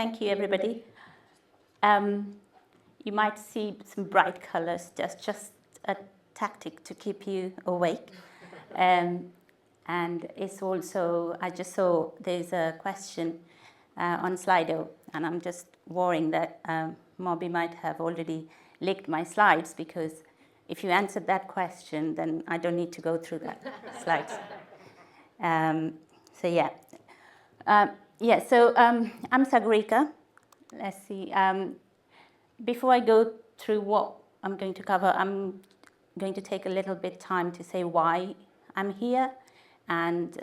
Thank you, everybody. You might see some bright colors, just a tactic to keep you awake. And it's also, I just saw there's a question on Slido, and I'm just worrying that Mobby might have already licked my slides, because if you answered that question, then I don't need to go through that slides. So I'm Sagarika. Let's see. Before I go through what I'm going to cover, I'm going to take a little bit time to say why I'm here and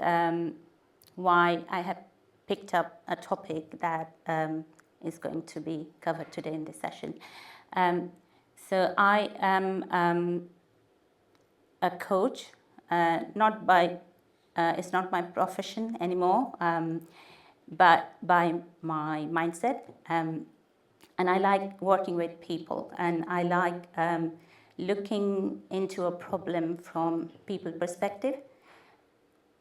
why I have picked up a topic that is going to be covered today in this session. So I am a coach, it's not my profession anymore, but by my mindset. And I like working with people, and I like looking into a problem from people's perspective.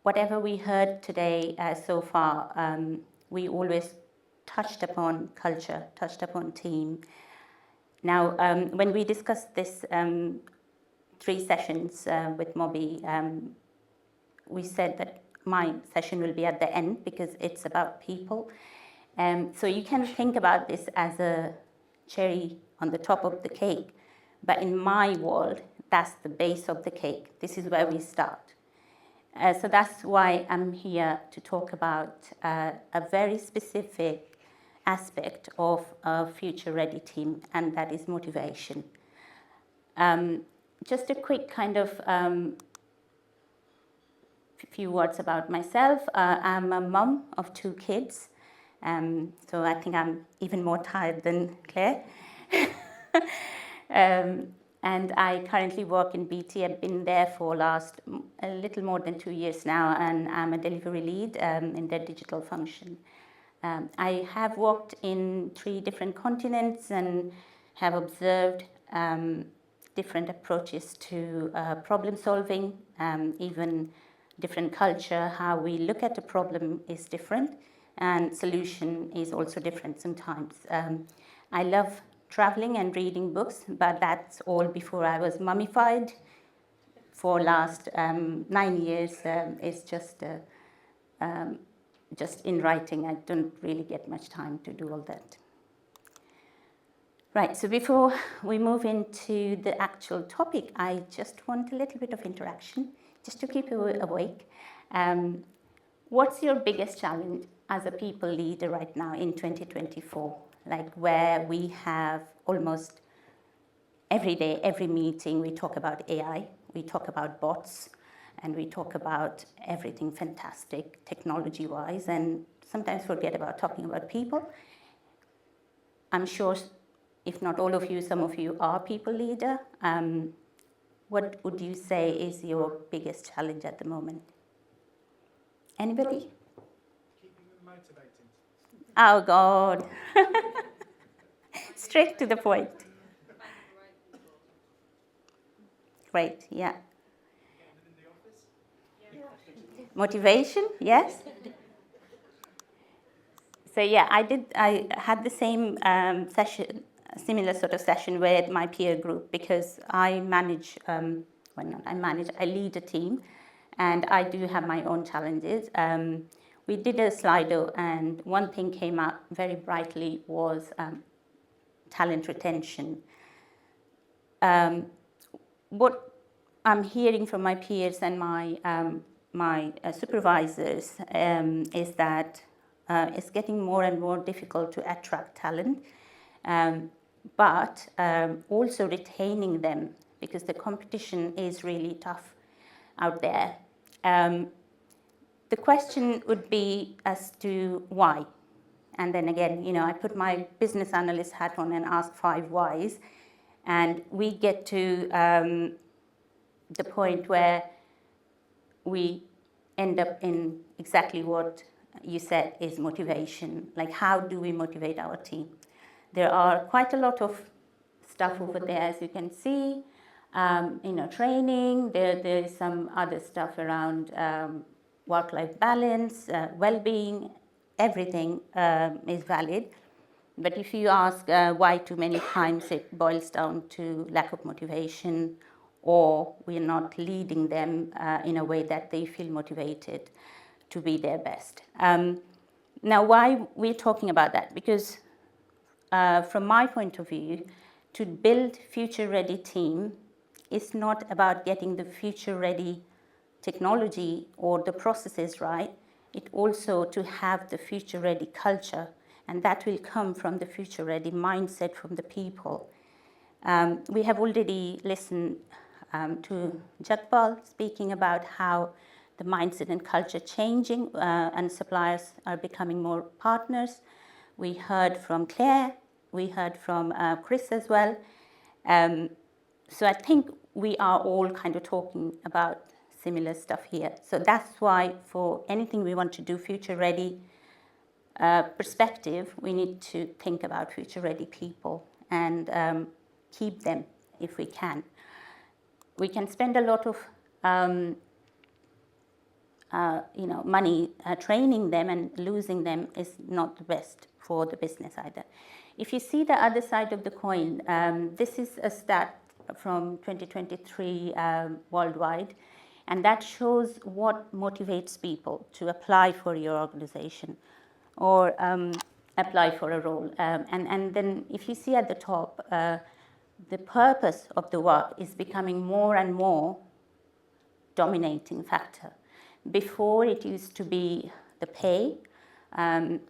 Whatever we heard today so far, we always touched upon culture, touched upon team. Now, when we discussed this 3 sessions with Mobby, we said that my session will be at the end because it's about people. So you can think about this as a cherry on the top of the cake, but in my world, that's the base of the cake. This is where we start. So that's why I'm here to talk about a very specific aspect of a future-ready team, and that is motivation. Just a quick kind of few words about myself. I'm a mum of 2 kids, so I think I'm even more tired than Claire. And I currently work in BT. I've been there for a little more than 2 years now, and I'm a delivery lead in their digital function. I have worked in 3 different continents and have observed different approaches to problem solving, even different culture. How we look at a problem is different, and solution is also different sometimes. I love traveling and reading books, but that's all before I was mummified. For last 9 years, it's just in writing. I don't really get much time to do all that. Right, so before we move into the actual topic, I just want a little bit of interaction, just to keep you awake. What's your biggest challenge as a people leader right now in 2024? Like, where we have almost every day, every meeting, we talk about AI, we talk about bots, and we talk about everything fantastic technology-wise, and sometimes forget about talking about people. I'm sure, if not all of you, some of you are people leader. What would you say is your biggest challenge at the moment? Anybody? Keeping them motivated. Oh, God. Straight to the point. Great, yeah. Getting them in the office. Motivation, yes. So yeah, I had the same session, similar sort of session with my peer group, because I manage, I lead a team, and I do have my own challenges. We did a Slido, and one thing came out very brightly was talent retention. What I'm hearing from my peers and my supervisors is that it's getting more and more difficult to attract talent, but also retaining them, because the competition is really tough out there. The question would be as to why. And then again, I put my business analyst hat on and ask 5 whys, and we get to the point where we end up in exactly what you said is motivation. Like, how do we motivate our team? There are quite a lot of stuff over there, as you can see. Training, there is some other stuff around work-life balance, well-being, everything is valid. But if you ask why too many times, it boils down to lack of motivation, or we're not leading them in a way that they feel motivated to be their best. Now, why we're talking about that? Because from my point of view, to build future-ready team is not about getting the future-ready technology or the processes right. It also to have the future-ready culture, and that will come from the future-ready mindset from the people. We have already listened to Jagpal speaking about how the mindset and culture changing and suppliers are becoming more partners. We heard from Claire, we heard from Chris as well. So I think we are all kind of talking about similar stuff here. So that's why for anything we want to do future ready perspective, we need to think about future ready people and keep them if we can. We can spend a lot of money training them, and losing them is not the best for the business either. If you see the other side of the coin, this is a stat from 2023 worldwide, and that shows what motivates people to apply for your organization or apply for a role. And then if you see at the top, the purpose of the work is becoming more and more dominating factor. Before, it used to be the pay, and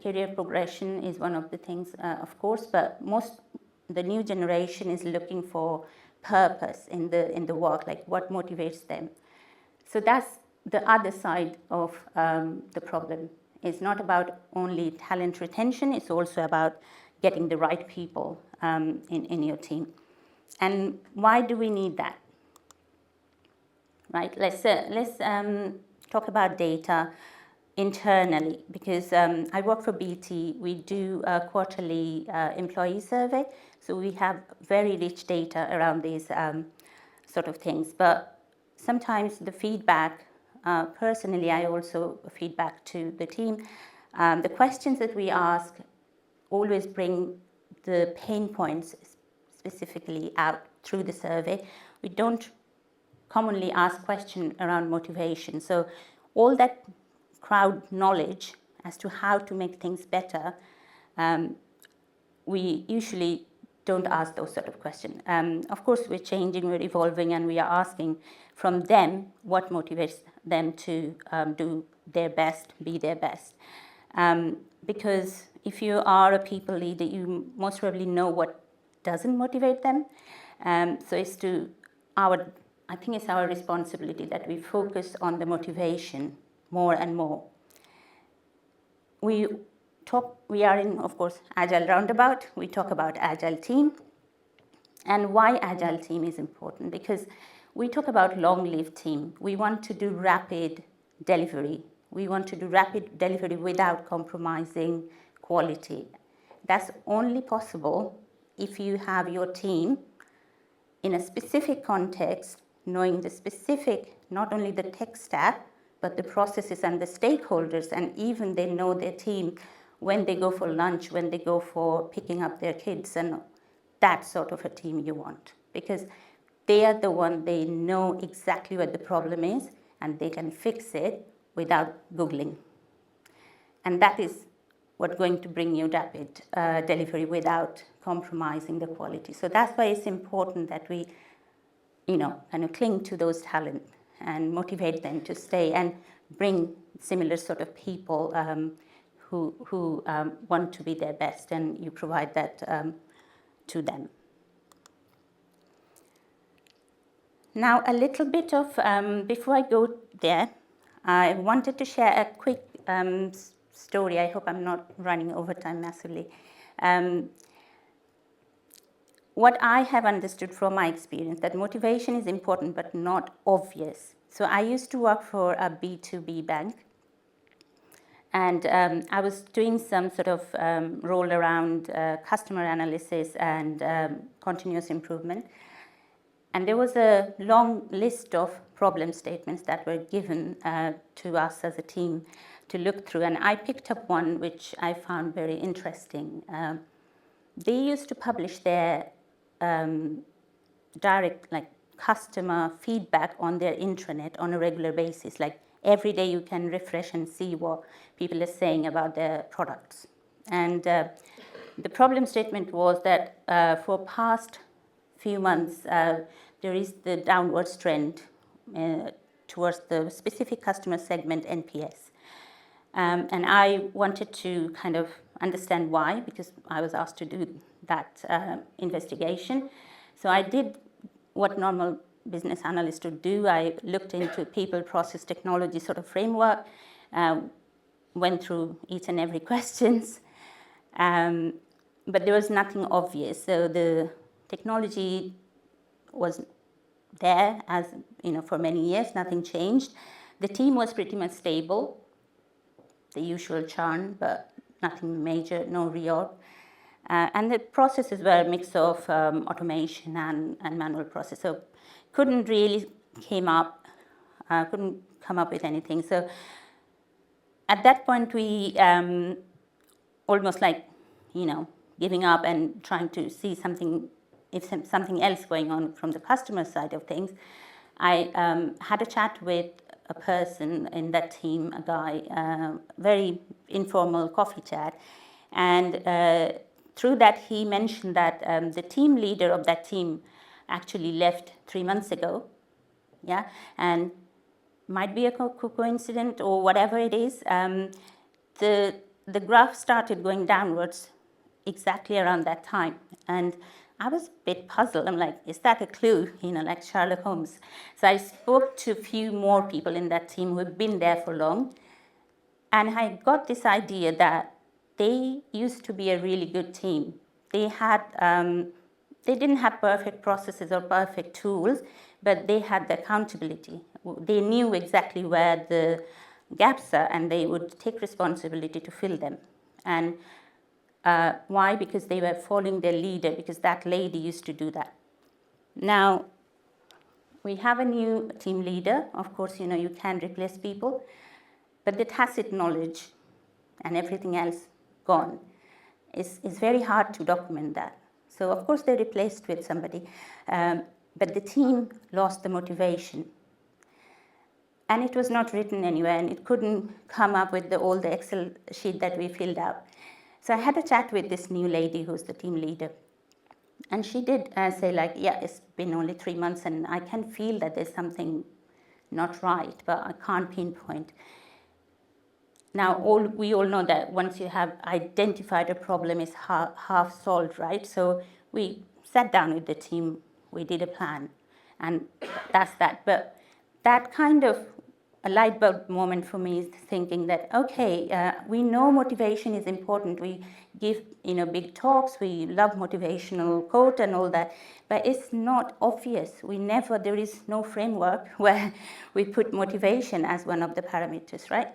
career progression is one of the things, of course, but the new generation is looking for purpose in the work, like what motivates them. So that's the other side of the problem. It's not about only talent retention, it's also about getting the right people in your team. And why do we need that? Right, let's talk about data internally, because I work for BT. We do a quarterly employee survey, so we have very rich data around these sort of things. But sometimes the feedback, personally, I also feedback to the team. The questions that we ask always bring the pain points specifically out through the survey. We don't commonly asked question around motivation. So all that crowd knowledge as to how to make things better, we usually don't ask those sort of questions. Of course, we're changing, we're evolving, and we are asking from them what motivates them to do their best, be their best. Because if you are a people leader, you most probably know what doesn't motivate them. So it's I think it's our responsibility that we focus on the motivation more and more. We are in, of course, Agile Roundabout. We talk about Agile team. And why Agile team is important? Because we talk about long-lived team. We want to do rapid delivery. We want to do rapid delivery without compromising quality. That's only possible if you have your team in a specific context, knowing the specific, not only the tech stack, but the processes and the stakeholders, and even they know their team when they go for lunch, when they go for picking up their kids, and that sort of a team you want. Because they are the one, they know exactly what the problem is, and they can fix it without Googling. And that is what's going to bring you rapid delivery without compromising the quality. So that's why it's important that we kind of cling to those talent and motivate them to stay and bring similar sort of people who want to be their best, and you provide that to them. Now, a little bit of, before I go there, I wanted to share a quick story. I hope I'm not running over time massively. What I have understood from my experience, that motivation is important but not obvious. So I used to work for a B2B bank, and I was doing some sort of role around customer analysis and continuous improvement. And there was a long list of problem statements that were given to us as a team to look through, and I picked up one which I found very interesting. They used to publish their direct, like, customer feedback on their intranet on a regular basis. Like, every day you can refresh and see what people are saying about their products. And the problem statement was that for past few months, there is the downwards trend towards the specific customer segment NPS. And I wanted to kind of understand why, because I was asked to do that investigation. So I did what normal business analysts would do. I looked into people, process, technology sort of framework, went through each and every questions, but there was nothing obvious. So the technology was there, as you know, for many years, nothing changed. The team was pretty much stable, the usual churn, but nothing major, no reorg. And the processes were a mix of automation and manual process. So couldn't really couldn't come up with anything. So at that point, we almost like, giving up and trying to see something else going on from the customer side of things. I had a chat with a person in that team, a guy, very informal coffee chat, and through that he mentioned that the team leader of that team actually left 3 months ago, and might be a coincidence or whatever it is. The graph started going downwards exactly around that time, and I was a bit puzzled. I'm like, is that a clue? Like Sherlock Holmes. So I spoke to a few more people in that team who've been there for long, and I got this idea that they used to be a really good team. They didn't have perfect processes or perfect tools, but they had the accountability. They knew exactly where the gaps are, and they would take responsibility to fill them. And why? Because they were following their leader, because that lady used to do that. Now, we have a new team leader. Of course, you can replace people, but the tacit knowledge and everything else gone. It's very hard to document that. So, of course, they replaced with somebody, but the team lost the motivation. And it was not written anywhere, and it couldn't come up with all the Excel sheet that we filled out. So I had a chat with this new lady who's the team leader. And she did say, like, it's been only 3 months, and I can feel that there's something not right, but I can't pinpoint. Now, we all know that once you have identified a problem, it's half solved, right? So we sat down with the team, we did a plan, and that's that. But that kind of a light bulb moment for me is thinking that, okay, we know motivation is important. We give, big talks. We love motivational quote and all that, but it's not obvious. There is no framework where we put motivation as one of the parameters, right?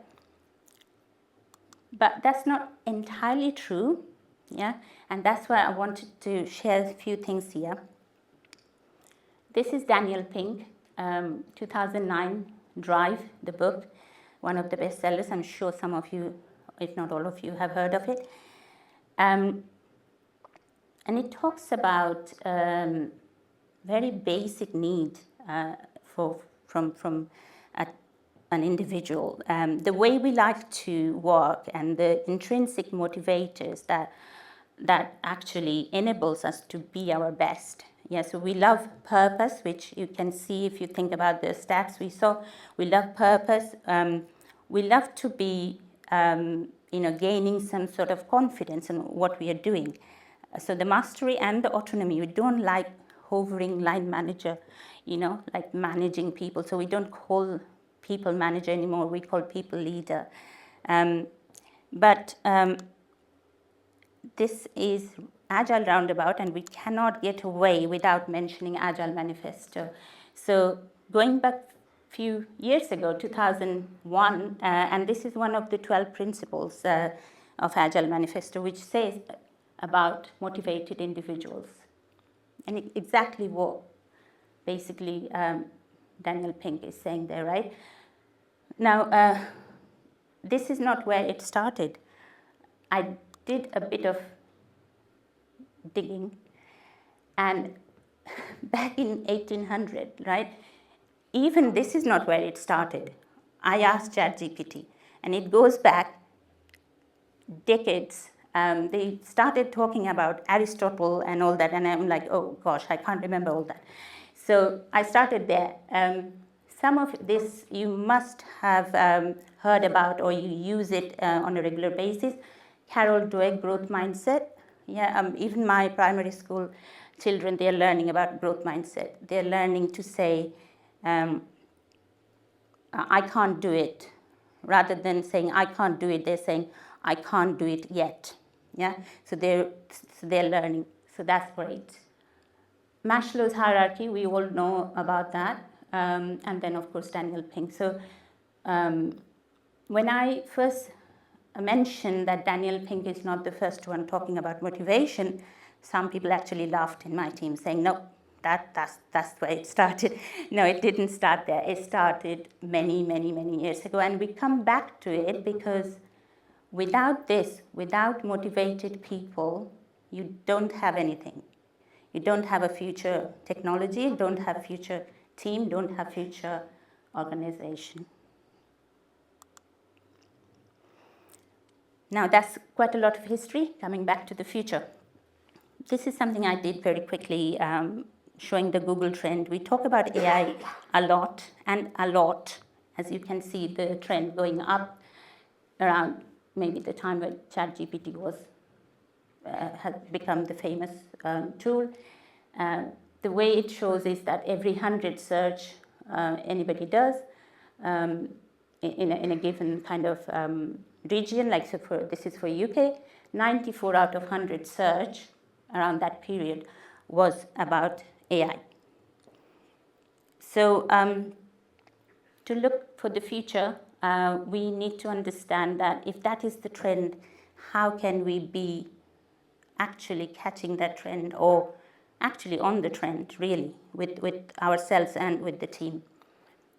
But that's not entirely true, and that's why I wanted to share a few things here. This is Daniel Pink, 2009, Drive, the book, one of the bestsellers. I'm sure some of you, if not all of you, have heard of it. And it talks about very basic need from an individual, the way we like to work, and the intrinsic motivators that actually enables us to be our best. So we love purpose, which you can see if you think about the stats we saw. We love purpose. We love to be, gaining some sort of confidence in what we are doing. So the mastery and the autonomy. We don't like hovering line manager, like managing people. So we don't call people manager anymore. We call people leader. But this is Agile Roundabout, and we cannot get away without mentioning Agile Manifesto. So going back a few years ago, 2001, and this is one of the 12 principles of Agile Manifesto, which says about motivated individuals. And exactly what basically Daniel Pink is saying there, right? Now, this is not where it started. I did a bit of digging, and back in 1800, right? Even this is not where it started. I asked ChatGPT, and it goes back decades. They started talking about Aristotle and all that, and I'm like, oh gosh, I can't remember all that. So I started there. Some of this you must have heard about, or you use it on a regular basis. Carol Dweck, growth mindset. Yeah, even my primary school children, they're learning about growth mindset. They're learning to say, I can't do it. Rather than saying I can't do it, they're saying I can't do it yet. Yeah, so they're learning. So that's great. Maslow's hierarchy, we all know about that, and then of course Daniel Pink. So when I first mentioned that Daniel Pink is not the first one talking about motivation, some people actually laughed in my team, saying, no, that's where it started. No, it didn't start there. It started many years ago, and we come back to it because without this, without motivated people, you don't have anything. You don't have a future technology, don't have future team, don't have future organization. Now that's quite a lot of history. Coming back to the future. This is something I did very quickly, showing the Google trend. We talk about AI a lot, as you can see the trend going up around maybe the time when ChatGPT has become the famous tool. The way it shows is that every 100 search anybody does in a given kind of region, like so this is for UK, 94 out of 100 search around that period was about AI. So to look for the future, we need to understand that if that is the trend, how can we be actually catching that trend, or actually on the trend, really, with ourselves and with the team.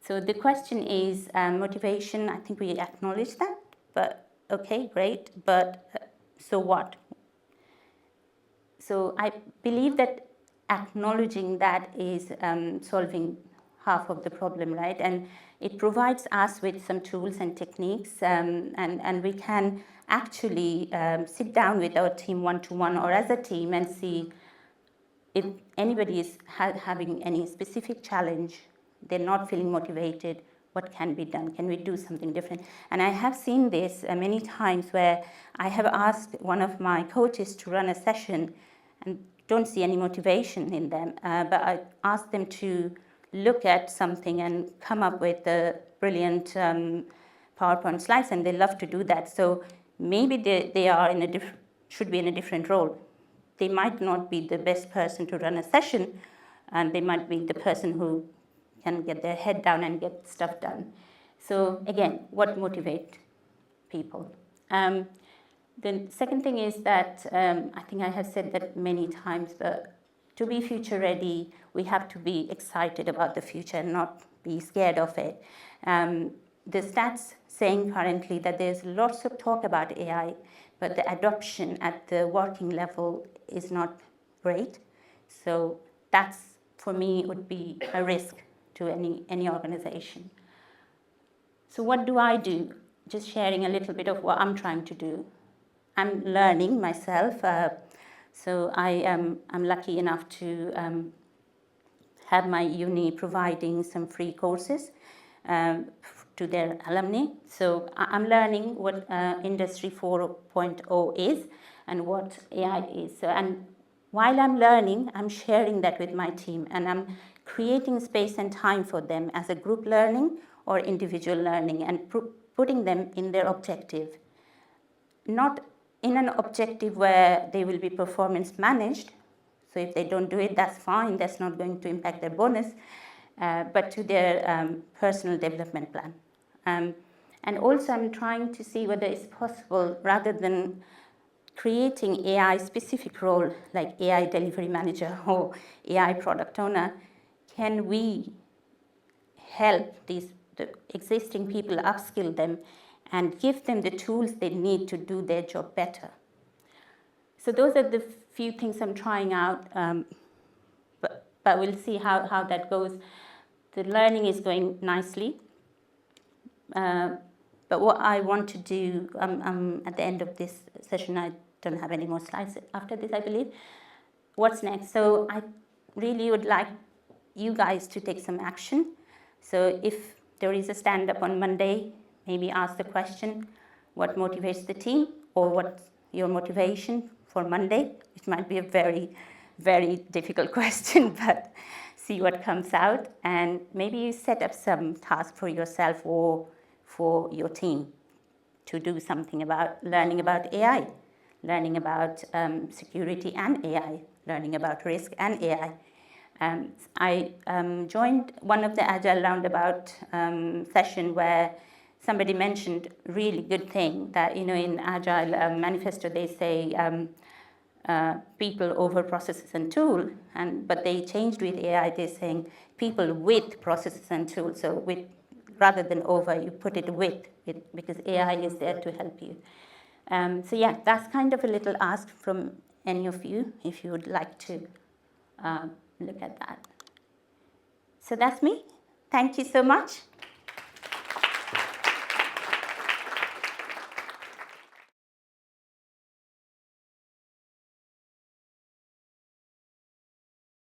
So the question is motivation. I think we acknowledge that, but okay, great, but so what? So I believe that acknowledging that is solving half of the problem, right? And it provides us with some tools and techniques, and we can actually sit down with our team one-to-one or as a team and see if anybody is having any specific challenge, they're not feeling motivated, what can be done? Can we do something different? And I have seen this many times where I have asked one of my coaches to run a session and don't see any motivation in them, but I asked them to look at something and come up with a brilliant PowerPoint slides, and they love to do that. So maybe they are should be in a different role. They might not be the best person to run a session, and they might be the person who can get their head down and get stuff done. So again, what motivates people? The second thing is that I think I have said that many times, but to be future ready, we have to be excited about the future and not be scared of it. The stats saying currently that there's lots of talk about AI, but the adoption at the working level is not great. So that's, for me, would be a risk to any organization. So what do I do? Just sharing a little bit of what I'm trying to do. I'm learning myself. So I'm lucky enough to have my uni providing some free courses to their alumni. So I'm learning what Industry 4.0 is and what AI is. So, and while I'm learning, I'm sharing that with my team, and I'm creating space and time for them as a group learning or individual learning, and putting them in their objective. Not in an objective where they will be performance managed. So if they don't do it, that's fine. That's not going to impact their bonus, but to their personal development plan. And also I'm trying to see whether it's possible, rather than creating AI specific role like AI delivery manager or AI product owner, can we help the existing people, upskill them, and give them the tools they need to do their job better. So those are the few things I'm trying out, but we'll see how that goes. The learning is going nicely. But what I want to do, at the end of this session, I don't have any more slides after this, I believe. What's next? So I really would like you guys to take some action. So if there is a stand-up on Monday, maybe ask the question, what motivates the team, or what's your motivation for Monday? It might be a very, very difficult question, but see what comes out. And maybe you set up some task for yourself or for your team to do something about learning about AI, learning about security and AI, learning about risk and AI. I joined one of the Agile Roundabout session where somebody mentioned really good thing that, in Agile manifesto they say people over processes and tool, but they changed with AI, they're saying people with processes and tools. So with, rather than over, you put it with, because AI is there to help you. So yeah, that's kind of a little ask from any of you, if you would like to look at that. So that's me. Thank you so much.